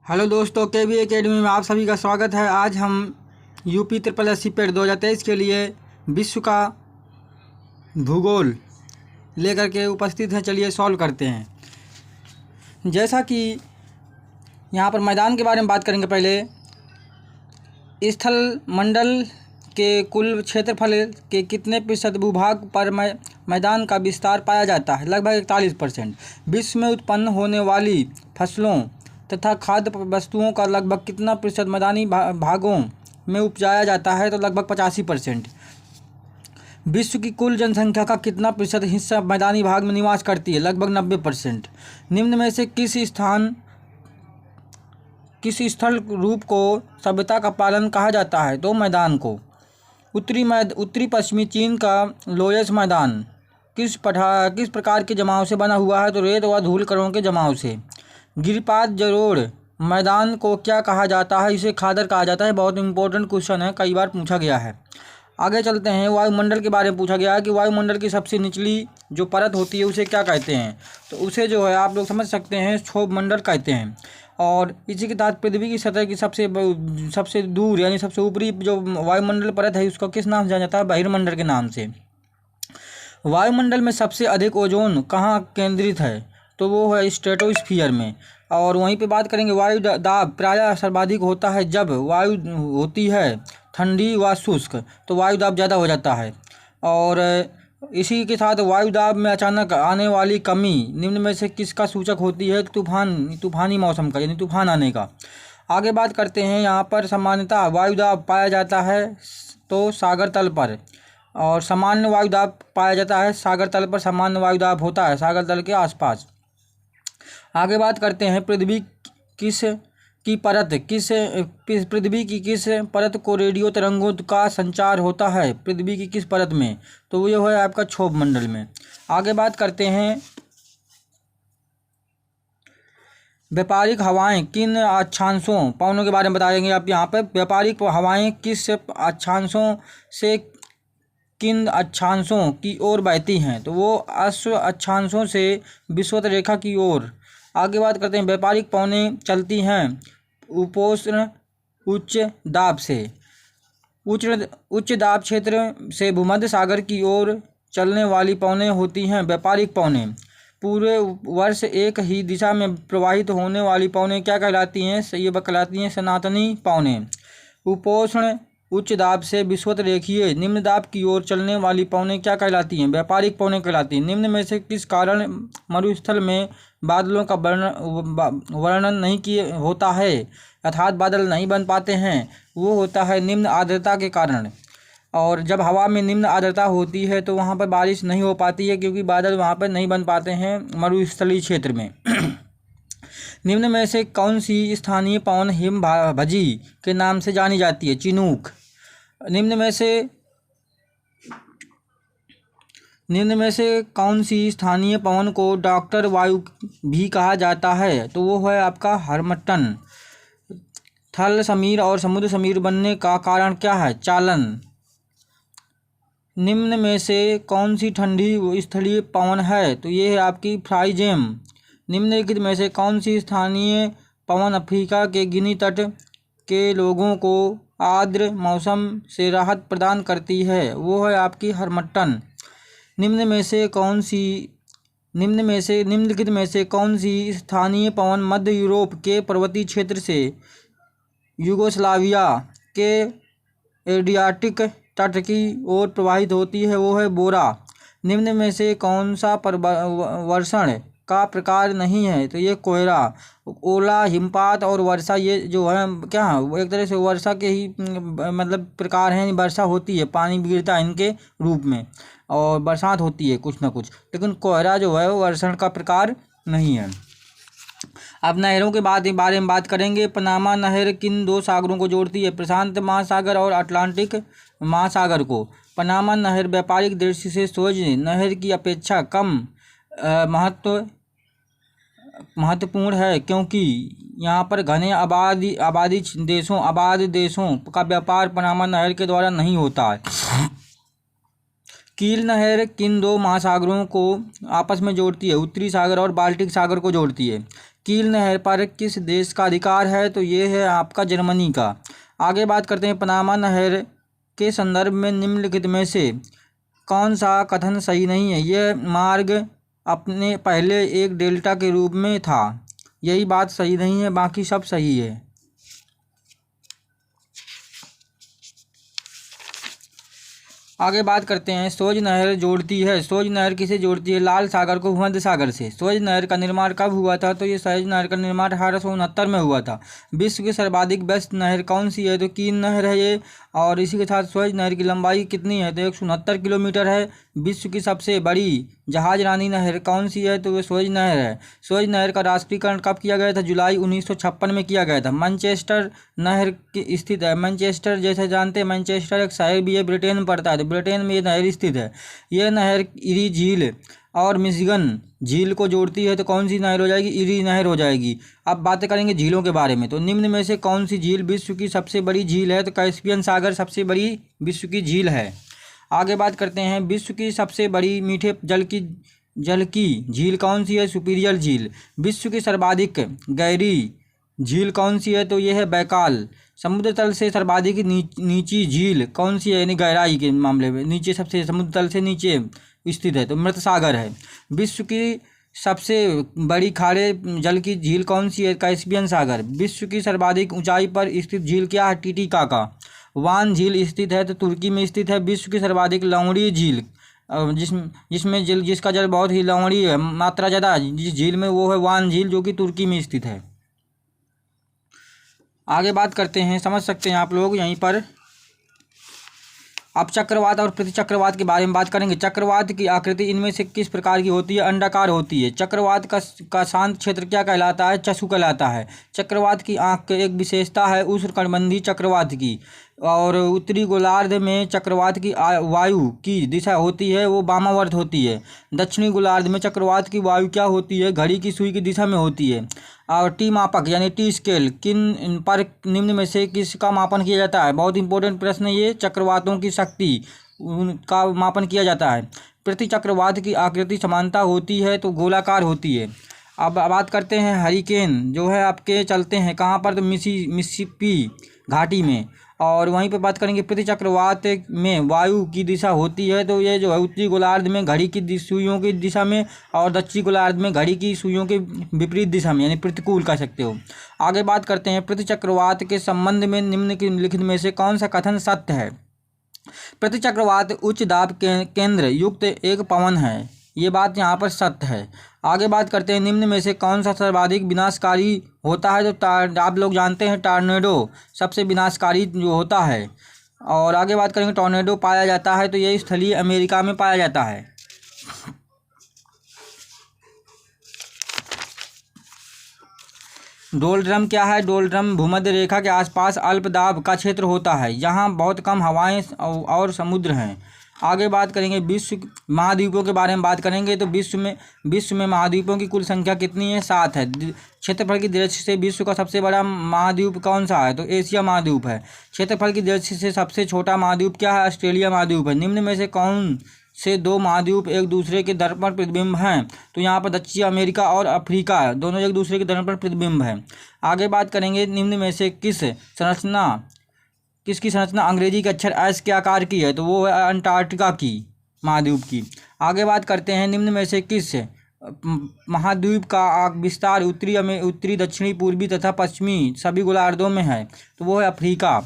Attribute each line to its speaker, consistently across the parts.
Speaker 1: Hello दोस्तों, के we academy में आप सभी का स्वागत है। आज हम यूपी SSC पेड 2023 के लिए विश्व का भूगोल लेकर के उपस्थित हैं। चलिए सॉल्व करते हैं। जैसा कि यहाँ पर मैदान के बारे में बात करेंगे। पहले स्थल मंडल के कुल क्षेत्रफल के कितने प्रतिशत भूभाग पर मैदान का विस्तार पाया जाता है? लगभग 41%। विश्व में उत्पन्न होने वाली फसलों तथा खाद्य वस्तुओं का लगभग कितना प्रतिशत मैदानी भागों में उपजाया जाता है? तो लगभग 85%। विश्व की कुल जनसंख्या का कितना प्रतिशत हिस्सा मैदानी भाग में निवास करती है? लगभग 90%। निम्न में से किस स्थल रूप को सभ्यता का पालन कहा जाता है? तो मैदान को। उत्तरी पश्चिमी चीन का लोयस मैदान किस प्रकार के जमाव से बना हुआ है? तो रेत व धूल कणों के जमाव से। गिरिपाद जलोढ़ मैदान को क्या कहा जाता है? इसे खादर कहा जाता है। बहुत इंपॉर्टेंट क्वेश्चन है, कई बार पूछा गया है। आगे चलते हैं। वायुमंडल के बारे में पूछा गया है कि वायुमंडल की सबसे निचली जो परत होती है उसे क्या कहते हैं? तो उसे जो है आप लोग समझ सकते हैं, क्षोभ मंडल कहते हैं। और इसी के तहत पृथ्वी की सतह की सबसे दूर यानी सबसे ऊपरी जो वायुमंडल परत है उसको किस नाम से जाना जाता है? बहिर्मंडल के नाम से। वायुमंडल में सबसे अधिक ओजोन कहाँ केंद्रित है? तो वो है स्ट्रेटोस्फीयर में। और वहीं पे बात करेंगे, वायु दाब प्रायः सर्वाधिक होता है जब वायु होती है ठंडी व शुष्क, तो वायु दाब ज़्यादा हो जाता है। और इसी के साथ वायु दाब में अचानक आने वाली कमी निम्न में से किसका सूचक होती है? तूफानी मौसम का, यानी तूफान आने का। आगे बात करते हैं। यहाँ पर सामान्यतः वायु दाब पाया जाता है तो सागर तल पर, और सामान्य वायु दाब पाया जाता है सागर तल पर। सामान्य वायु दाब होता है सागर तल के आसपास। आगे बात करते हैं। पृथ्वी की किस परत को रेडियो तरंगों का संचार होता है? पृथ्वी की किस परत में? तो वो है आपका क्षोभ मंडल में। आगे बात करते हैं। व्यापारिक हवाएं किन अक्षांशों पवनों के बारे में बताएंगे आप यहाँ पर। व्यापारिक हवाएं किस अक्षांशों से किन अक्षांशों की ओर बहती हैं? तो वो अश्व अक्षांशों से विषुवत रेखा की ओर। आगे बात करते हैं। व्यापारिक पवनें चलती हैं उपोष्ण उच्च दाब से। उच्च दाब क्षेत्र से भूमध्य सागर की ओर चलने वाली पवनें होती हैं व्यापारिक पवनें। पूरे वर्ष एक ही दिशा में प्रवाहित होने वाली पवनें क्या कहलाती हैं? ये कहलाती हैं सनातनी पवनें। उपोष्ण उच्च दाब से विषुवत रेखीय निम्न दाब की ओर चलने वाली पवनें क्या कहलाती हैं? व्यापारिक पवनें कहलाती हैं। निम्न में से किस कारण मरुस्थल में बादलों का वर्णन नहीं किए होता है, अर्थात बादल नहीं बन पाते हैं? वो होता है निम्न आर्द्रता के कारण। और जब हवा में निम्न आर्द्रता होती है तो वहाँ पर बारिश नहीं हो पाती है, क्योंकि बादल वहाँ पर नहीं बन पाते हैं मरुस्थलीय क्षेत्र में। निम्न में से कौन सी स्थानीय पवन हिम भजी के नाम से जानी जाती है? चिनूक। निम्न में से कौन सी स्थानीय पवन को डॉक्टर वायु भी कहा जाता है? तो वो है आपका हर्मटन। थल समीर और समुद्र समीर बनने का कारण क्या है? चालन। निम्न में से कौन सी ठंडी स्थलीय पवन है? तो ये है आपकी फ्राइजेम। निम्नलिखित में से कौन सी स्थानीय पवन अफ्रीका के गिनी तट के लोगों को आर्द्र मौसम से राहत प्रदान करती है? वो है आपकी हर्मटन। निम्नलिखित में से कौन सी स्थानीय पवन मध्य यूरोप के पर्वतीय क्षेत्र से यूगोस्लाविया के एड्रियाटिक तट की ओर प्रवाहित होती है? वो है बोरा। निम्न में से कौन सा वर्षण का प्रकार नहीं है? तो ये कोहरा। ओला, हिमपात और वर्षा ये जो है क्या है, वो एक तरह से वर्षा के ही मतलब प्रकार हैं। वर्षा होती है, पानी गिरता है इनके रूप में, और बरसात होती है कुछ ना कुछ, लेकिन कोहरा जो है वो वर्षण का प्रकार नहीं है। अब नहरों के बारे में बात करेंगे। पनामा नहर किन दो सागरों को जोड़ती है? प्रशांत महासागर और अटलांटिक महासागर को। पनामा नहर व्यापारिक दृष्टि से सुएज नहर की अपेक्षा कम महत्वपूर्ण है, क्योंकि यहाँ पर घने आबाद देशों का व्यापार पनामा नहर के द्वारा नहीं होता है। कील नहर किन दो महासागरों को आपस में जोड़ती है? उत्तरी सागर और बाल्टिक सागर को जोड़ती है। कील नहर पर किस देश का अधिकार है? तो ये है आपका जर्मनी का। आगे बात करते हैं पनामा नहर के संदर्भ में निम्नलिखित में से कौन सा कथन सही नहीं है? यह मार्ग अपने पहले एक डेल्टा के रूप में था, यही बात सही नहीं है, बाकी सब सही है। आगे बात करते हैं सोज नहर जोड़ती है। सोज नहर किसे जोड़ती है? लाल सागर को भूमध्य सागर से। सोज नहर का निर्माण कब हुआ था? तो ये सोज नहर का निर्माण 1869 में हुआ था। विश्व की सर्वाधिक व्यस्त नहर कौन सी है? तो कीन नहर है ये। और इसी के साथ सोज नहर की लंबाई कितनी है? तो 169 किलोमीटर है। विश्व की सबसे बड़ी जहाज रानी नहर कौन सी है? तो वो सोज नहर है। सोज नहर का राष्ट्रीयकरण कब किया गया था? जुलाई 1956 में किया गया था। मैनचेस्टर नहर की स्थित है। मैनचेस्टर जैसे जानते हैं मैनचेस्टर एक शहर भी है, ब्रिटेन में पड़ता है, तो ब्रिटेन में ये नहर स्थित है। यह नहर इरी झील और मिशिगन झील को जोड़ती है, तो कौन सी नहर हो जाएगी? इरी नहर हो जाएगी। अब बातें करेंगे झीलों के बारे में। तो निम्न में से कौन सी झील विश्व की सबसे बड़ी झील है? तो कैस्पियन सागर सबसे बड़ी विश्व की झील है। आगे बात करते हैं विश्व की सबसे बड़ी मीठे जल की झील कौन सी है? सुपीरियर झील। विश्व की सर्वाधिक गहरी झील कौन सी है? तो यह है बैकाल। समुद्र तल से सर्वाधिक नीची झील कौन सी है? यानी गहराई के मामले में नीचे सबसे समुद्र तल से नीचे स्थित है, तो मृत सागर है। विश्व की सबसे बड़ी खारे जल की झील कौन सी है? कैस्पियन सागर। विश्व की सर्वाधिक ऊंचाई पर स्थित झील क्या है? टीटीकाका। वान झील स्थित है, तो तुर्की में स्थित है। विश्व की सर्वाधिक लवणीय झील जिसका जल बहुत ही लवणीय है, मात्रा ज़्यादा जिस झील में, वो है वान झील, जो कि तुर्की में स्थित है। आगे बात करते हैं, समझ सकते हैं आप लोग यहीं पर। अब चक्रवात और प्रतिचक्रवात के बारे में बात करेंगे। चक्रवात की आकृति इनमें से किस प्रकार की होती है? अंडाकार होती है। चक्रवात का शांत क्षेत्र क्या कहलाता है? चशु कहलाता है। चक्रवात की आँख एक विशेषता है उष्णकटिबंधीय चक्रवात की। और उत्तरी गोलार्ध में चक्रवात की वायु की दिशा होती है वो वामावर्त होती है। दक्षिणी गोलार्ध में चक्रवात की वायु क्या होती है? घड़ी की सुई की दिशा में होती है। और टी मापक यानी टी स्केल किन पर निम्न में से किसका मापन किया जाता है? बहुत इंपॉर्टेंट प्रश्न ये। चक्रवातों की शक्ति का मापन किया जाता है। प्रति चक्रवात की आकृति समानता होती है, तो गोलाकार होती है। अब बात करते हैं हरिकेन जो है आपके चलते हैं कहाँ पर? तो मिसिसिपी घाटी में। और वहीं पर बात करेंगे प्रति चक्रवात में वायु की दिशा होती है, तो ये जो है उत्तरी गोलार्ध में घड़ी की सुइयों की दिशा में और दक्षिणी गोलार्ध में घड़ी की सुइयों के विपरीत दिशा में, यानी प्रतिकूल कह सकते हो। आगे बात करते हैं प्रति चक्रवात के संबंध में निम्नलिखित में से कौन सा कथन सत्य है? प्रति चक्रवात उच्च दाब केंद्र युक्त एक पवन है, ये बात यहाँ पर सत्य है। आगे बात करते हैं निम्न में से कौन सा सर्वाधिक विनाशकारी होता है? तो आप लोग जानते हैं टॉर्नेडो सबसे विनाशकारी जो होता है। और आगे बात करेंगे टॉर्नेडो पाया जाता है, तो ये स्थलीय अमेरिका में पाया जाता है। डोलड्रम क्या है? डोलड्रम भूमध्य रेखा के आसपास अल्प दाब का क्षेत्र होता है, यहाँ बहुत कम हवाएं और समुद्र हैं। आगे बात करेंगे विश्व महाद्वीपों के बारे में बात करेंगे। तो विश्व में महाद्वीपों की कुल संख्या कितनी है? 7 है। क्षेत्रफल की दृष्टि से विश्व का सबसे बड़ा महाद्वीप कौन सा है? तो एशिया महाद्वीप है। क्षेत्रफल की दृष्टि से सबसे छोटा महाद्वीप क्या है? ऑस्ट्रेलिया महाद्वीप है। निम्न में से कौन से दो महाद्वीप एक दूसरे के दर्पण प्रतिबिंब हैं? तो यहाँ पर दक्षिण अमेरिका और अफ्रीका दोनों एक दूसरे के दर्पण प्रतिबिंब हैं। आगे बात करेंगे निम्न में से किसकी संरचना अंग्रेजी के अक्षर एस के आकार की है? तो वो है अंटार्कटिका की महाद्वीप की। आगे बात करते हैं निम्न में से किस महाद्वीप का विस्तार उत्तरी दक्षिणी पूर्वी तथा पश्चिमी सभी गोलार्धों में है? तो वो है अफ्रीका।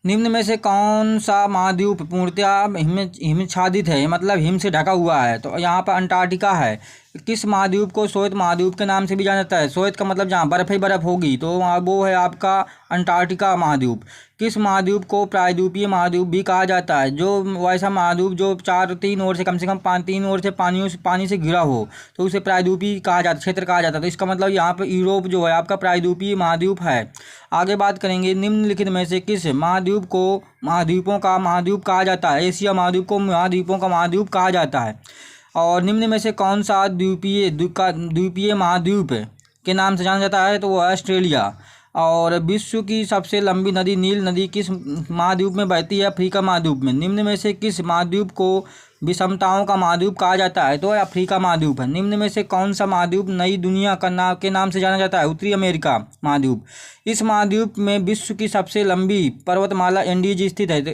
Speaker 1: निम्न में से कौन सा महाद्वीप पूर्णतया हिमच्छादित है, मतलब हिम से ढका हुआ है? तो यहाँ पर अंटार्कटिका है। किस महाद्वीप को श्वेत महाद्वीप के नाम से भी जाना जाता है? श्वेत का मतलब जहाँ बर्फ़ ही बर्फ़ होगी, तो वो है आपका अंटार्कटिका महाद्वीप। किस महाद्वीप को प्रायद्वीपीय महाद्वीप भी कहा जाता है? जो वैसा महाद्वीप जो 3 ओर से कम 3 ओर से पानी से घिरा हो, तो उसे प्रायद्वीपीय कहा जाता, क्षेत्र कहा जाता है। तो इसका मतलब यहाँ पर यूरोप जो है आपका प्रायद्वीपीय महाद्वीप है। आगे बात करेंगे निम्नलिखित में से किस महाद्वीप को महाद्वीपों का महाद्वीप कहा जाता है? एशिया महाद्वीप को महाद्वीपों का महाद्वीप कहा जाता है। और निम्न में से कौन सा द्वीपीय महाद्वीप के नाम से जाना जाता है? तो वो है ऑस्ट्रेलिया। और विश्व की सबसे लंबी नदी नील नदी किस महाद्वीप में बहती है? अफ्रीका महाद्वीप में। निम्न में से किस महाद्वीप को विषमताओं का महाद्वीप कहा जाता है? तो अफ्रीका महाद्वीप है। निम्न में से कौन सा महाद्वीप नई दुनिया के नाम से जाना जाता है? उत्तरी अमेरिका महाद्वीप। इस महाद्वीप में विश्व की सबसे लंबी पर्वतमाला एंडीज स्थित है। तो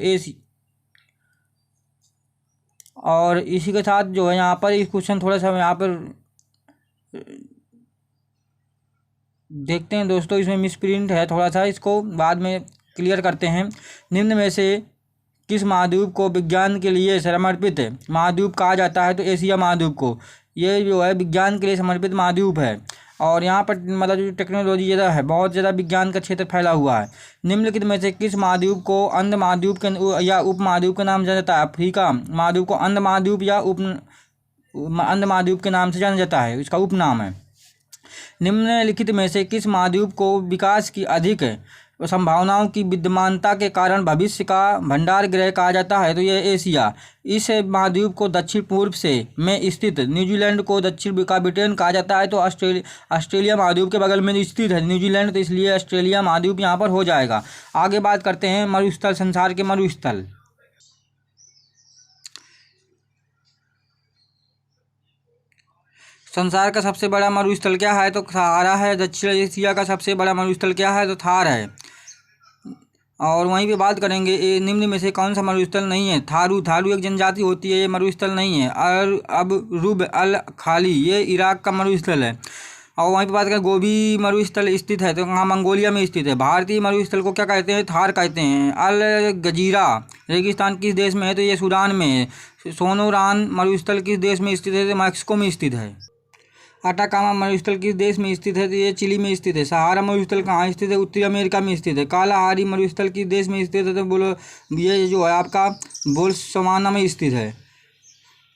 Speaker 1: और इसी के साथ जो है यहाँ पर इस क्वेश्चन थोड़ा सा यहाँ पर देखते हैं दोस्तों, इसमें मिसप्रिंट है थोड़ा सा, इसको बाद में क्लियर करते हैं। निम्न में से किस महाद्वीप को विज्ञान के लिए समर्पित महाद्वीप कहा जाता है? तो एशिया महाद्वीप को। ये जो है विज्ञान के लिए समर्पित महाद्वीप है और यहाँ पर मतलब जो टेक्नोलॉजी ज़्यादा है, बहुत ज़्यादा विज्ञान का क्षेत्र फैला हुआ है। निम्नलिखित में से किस महाद्वीप को अंध महाद्वीप के या उप महाद्वीप का नाम जाना जाता है? अफ्रीका महाद्वीप को अंध महाद्वीप या अंध महाद्वीप के नाम से जाना जाता है, इसका उपनाम है। निम्नलिखित में से किस महाद्वीप को विकास की अधिक संभावनाओं की विद्यमानता के कारण भविष्य का भंडार गृह कहा जाता है? तो यह एशिया। इस महाद्वीप को दक्षिण पूर्व से में स्थित न्यूजीलैंड को दक्षिण का ब्रिटेन कहा जाता है। तो ऑस्ट्रेलिया महाद्वीप के बगल में स्थित है न्यूजीलैंड, तो इसलिए ऑस्ट्रेलिया महाद्वीप यहाँ पर हो जाएगा। आगे बात करते हैं मरुस्थल, संसार के मरुस्थल। संसार का सबसे बड़ा मरुस्थल क्या है? तो सहारा है। दक्षिण एशिया का सबसे बड़ा मरुस्थल क्या है? तो थार है। और वहीं पे बात करेंगे ये निम्न में से कौन सा मरुस्थल नहीं है? थारू एक जनजाति होती है, ये मरुस्थल नहीं है। और अब रुब अल खाली, ये इराक का मरुस्थल है। और वहीं पे बात करें गोबी मरुस्थल स्थित है, तो कहाँ? मंगोलिया में स्थित है। भारतीय मरुस्थल को क्या कहते हैं? थार कहते हैं। अल गजीरा रेगिस्तान किस देश में है? तो ये सूडान में है। सोनोरान मरुस्थल किस देश में स्थित है? तो मैक्सिको में स्थित है। अटाकामा मरुस्थल किस देश में स्थित है? तो ये चिली में स्थित है। सहारा मरुस्थल कहाँ स्थित है? उत्तरी अमेरिका में स्थित है। कालाहारी मरुस्थल किस देश में स्थित है? तो बोलो ये जो है आपका बोत्सवाना में स्थित है।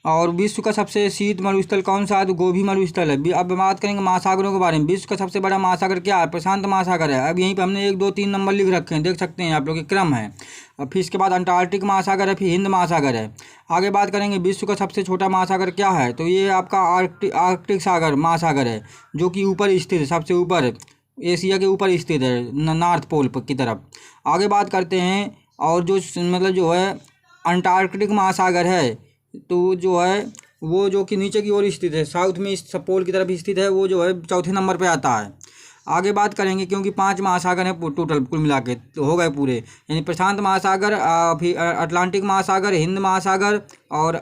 Speaker 1: और विश्व का सबसे शीत मरुस्थल कौन सा है? तो गोबी मरुस्थल है। अब बात करेंगे महासागरों के बारे में। विश्व का सबसे बड़ा महासागर क्या है? प्रशांत महासागर है। अब यहीं पर हमने 1 2 3 नंबर लिख रखे हैं, देख सकते हैं आप लोग, क्रम है। और फिर इसके बाद अंटार्कटिक महासागर है, फिर हिंद महासागर है। आगे बात करेंगे विश्व का सबसे छोटा महासागर क्या है? तो ये आपका आर्कटिक सागर महासागर है, जो कि ऊपर स्थित है, सबसे ऊपर एशिया के ऊपर स्थित है, नॉर्थ पोल की तरफ। आगे बात करते हैं और जो मतलब जो है अंटार्कटिक महासागर है, तो जो है वो जो कि नीचे की ओर स्थित है, साउथ में इस पोल की तरफ स्थित है, वो जो है चौथे नंबर पे आता है। आगे बात करेंगे क्योंकि 5 महासागर हैं टोटल कुल मिला के, तो हो गए पूरे, यानी प्रशांत महासागर, फिर अटलांटिक महासागर, हिंद महासागर और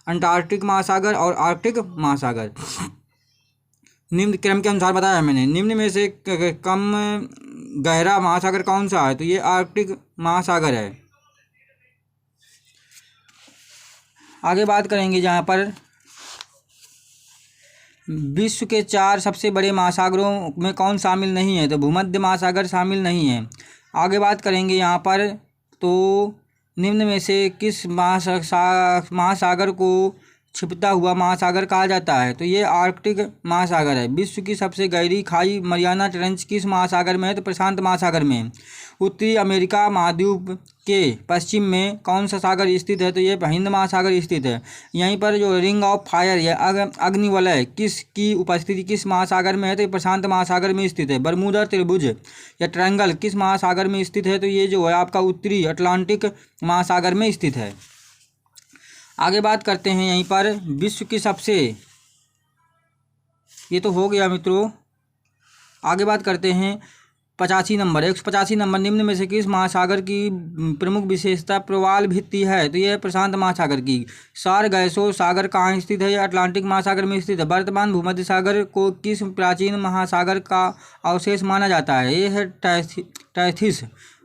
Speaker 1: अंटार्कटिक महासागर और आर्कटिक महासागर। निम्न क्रम के अनुसार बताया मैंने। निम्न में से कम गहरा महासागर कौन सा है? तो ये आर्कटिक महासागर है। आगे बात करेंगे जहाँ पर विश्व के 4 सबसे बड़े महासागरों में कौन शामिल नहीं है? तो भूमध्य महासागर शामिल नहीं है। आगे बात करेंगे यहाँ पर, तो निम्न में से किस महासागर को छिपता हुआ महासागर कहा जाता है? तो ये आर्कटिक महासागर है। विश्व की सबसे गहरी खाई मरियाना ट्रेंच किस महासागर में है? तो प्रशांत महासागर में। उत्तरी अमेरिका महाद्वीप के पश्चिम में कौन सा सागर स्थित है? तो ये हिंद महासागर स्थित है। यहीं पर जो रिंग ऑफ फायर या अग्निवलय किसकी उपस्थिति किस महासागर में है? तो ये प्रशांत महासागर में स्थित है। बरमूडा त्रिभुज या ट्रायंगल किस महासागर में स्थित है? तो ये जो है आपका उत्तरी अटलांटिक महासागर में स्थित है। आगे बात करते हैं यहीं पर विश्व की सबसे, ये तो हो गया मित्रों। आगे बात करते हैं 85 नंबर, 185 नंबर। निम्न में से किस महासागर की प्रमुख विशेषता प्रवाल भित्ति है? तो यह प्रशांत महासागर की। सारगैसो सागर कहाँ स्थित है? यह अटलांटिक महासागर में स्थित है। वर्तमान भूमध्य सागर को किस प्राचीन महासागर का अवशेष माना जाता है? यह है टाइथिस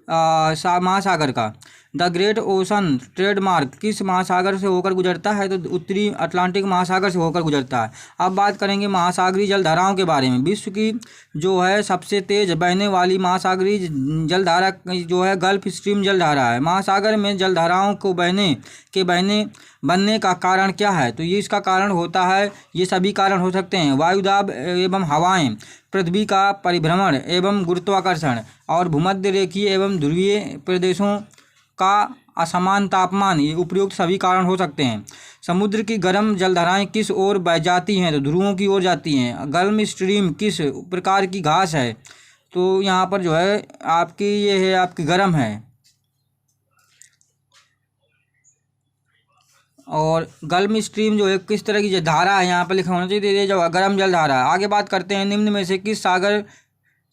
Speaker 1: महासागर का। द ग्रेट ओशन ट्रेडमार्क किस महासागर से होकर गुजरता है? तो उत्तरी अटलांटिक महासागर से होकर गुजरता है। अब बात करेंगे महासागरीय जलधाराओं के बारे में। विश्व की जो है सबसे तेज बहने वाली महासागरीय जलधारा जो है गल्फ स्ट्रीम जलधारा है। महासागर में जलधाराओं को बनने का कारण क्या है? तो ये इसका कारण होता है, ये सभी कारण हो सकते हैं, वायुदाब एवं हवाएं, पृथ्वी का परिभ्रमण एवं गुरुत्वाकर्षण, और भूमध्य रेखीय एवं ध्रुवीय प्रदेशों का असमान तापमान, ये उपयुक्त सभी कारण हो सकते हैं। समुद्र की गर्म जलधाराएं किस ओर बह जाती हैं? तो ध्रुवों की ओर जाती हैं। गल्फ स्ट्रीम किस प्रकार की घास है? तो यहाँ पर जो है आपकी ये है आपकी गर्म है। और गल्फ स्ट्रीम जो है किस तरह की जो धारा है यहाँ पर लिखा होना चाहिए, ये जो गर्म जल धारा है। आगे बात करते हैं, निम्न में से किस सागर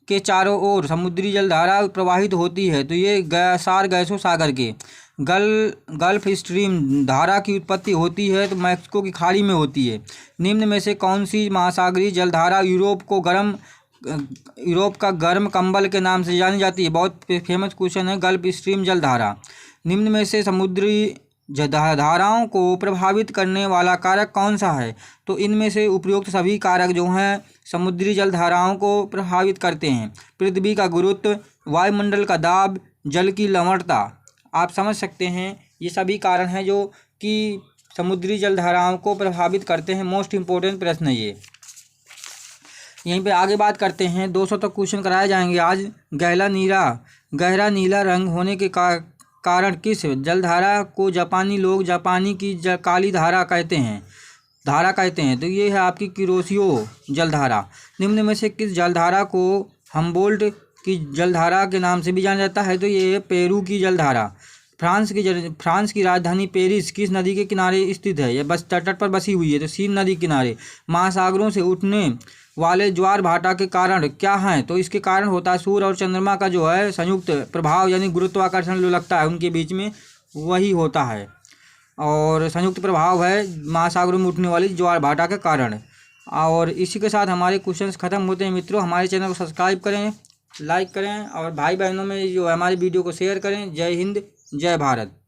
Speaker 1: के चारों ओर समुद्री जल धारा प्रवाहित होती है? तो ये सार गैसों सागर के गल्फ स्ट्रीम धारा की उत्पत्ति होती है तो मैक्सिको की खाड़ी में होती है। निम्न में से कौन सी महासागरीय जलधारा यूरोप का गर्म कंबल के नाम से जानी जाती है? बहुत फेमस क्वेश्चन है, गल्फ स्ट्रीम जलधारा। निम्न में से समुद्री धाराओं को प्रभावित करने वाला कारक कौन सा है? तो इनमें से उपयुक्त सभी कारक जो हैं समुद्री जलधाराओं को प्रभावित करते हैं। पृथ्वी का गुरुत्व, वायुमंडल का दाब, जल की लवणता। आप समझ सकते हैं ये सभी कारण हैं जो कि समुद्री जलधाराओं को प्रभावित करते हैं। मोस्ट इम्पोर्टेंट प्रश्न है ये। यहीं पे आगे बात करते हैं, 200 तक क्वेश्चन कराए जाएंगे आज। गहरा नीला रंग होने के कारण किस जलधारा को जापानी लोग जापानी की काली धारा कहते हैं? तो ये है आपकी किरोशियो जलधारा। निम्न में से किस जलधारा को हम्बोल्ट की जलधारा के नाम से भी जाना जाता है? तो ये है पेरू की जलधारा। फ्रांस की राजधानी पेरिस किस नदी के किनारे स्थित है? यह बस तट पर बसी हुई है, तो सीन नदी किनारे। महासागरों से उठने वाले ज्वार भाटा के कारण क्या हैं? तो इसके कारण होता है सूर्य और चंद्रमा का जो है संयुक्त प्रभाव, यानी गुरुत्वाकर्षण जो लगता है उनके बीच में, वही होता है। और संयुक्त प्रभाव है महासागरों में उठने वाली ज्वार भाटा के कारण। और इसी के साथ हमारे क्वेश्चंस खत्म होते हैं मित्रों। हमारे चैनल को सब्सक्राइब करें, लाइक करें और भाई बहनों में जो हमारे वीडियो को शेयर करें। जय हिंद, जय भारत।